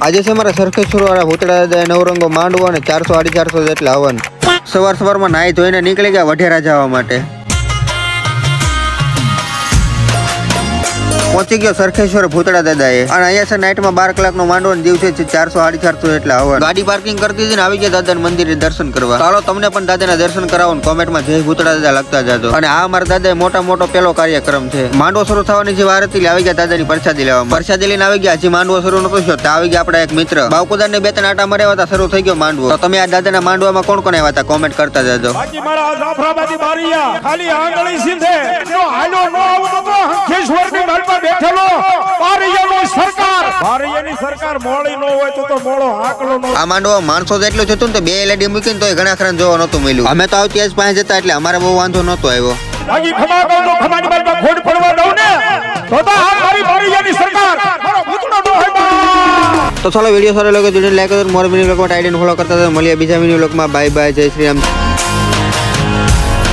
આજે છે મારા સરખેશ્વર વાળા ભૂતળા દાદા નવરંગો માંડવો અને 400 450 જેટલા હવન. સવારમાં નાહી ધોઈને નીકળી ગયા વઢેરા જવા માટે. પહોંચી ગયો સરખેશ્વર ભૂતળા દાદાએ અને અહીંયા છે નાઇટમાં 12 કલાકનો માંડવો અને દિવસે છે 400 450 જેટલા હવન. ગાડી પાર્કિંગ કરી દીધી ને આવી ગયા દાદાના મંદિરે દર્શન કરવા. ચાલો તમને પણ દાદાના દર્શન કરાવો ને કોમેન્ટમાં જય ભૂતળા દાદા લખતા જાજો. અને આ અમારા દાદાએ મોટો પેલો કાર્યક્રમ છે. માંડવો શરૂ થવાની જે વાર હતી આવી ગયા દાદાની પ્રસાદી લેવા. પ્રસાદી લઈને આવી ગયા. હજી માંડવો શરૂ નતો થયો તો આવી ગયા આપણા એક મિત્ર બાવકુદારને 2-3 આટા માર્યા હતા. શરૂ થઈ ગયો માંડવો. તો તમે આ દાદાના માંડવામાં કોણ આવ્યા હતા કોમેન્ટ કરતા જાજો. બાકી મારા જાફરાબાદી બારિયા ખાલી આંગળી સીધે જો હાલો નો આવતો તો હંખેશ્વરની માલમાં બેઠેલો બારિયાની સરકાર મોળી નો હોય તો મોળો હાકલો નો. આ માંડવા માણસો જેટલું થતું ને તો 2 LED મૂકીને તો ઘણા ખરા જોવા નતું મળ્યું. અમે તો આવતી જ પાસે જતા એટલે અમારે બહુ વાંધો નતો આવ્યો. બાકી ખમાની માલમાં ખોડ પડવા દઉં ને તો આ મારી બારિયાની સરકાર મારો ભૂતનો નો હોય. તો ચાલો વિડીયો સારો લાગ્યો તો લાઈક કરો, મોર મિની બ્લોગમાં આઈડીને ફોલો કરતા મળીએ બીજા મિની બ્લોગમાં. બાય બાય, જય શ્રી રામ.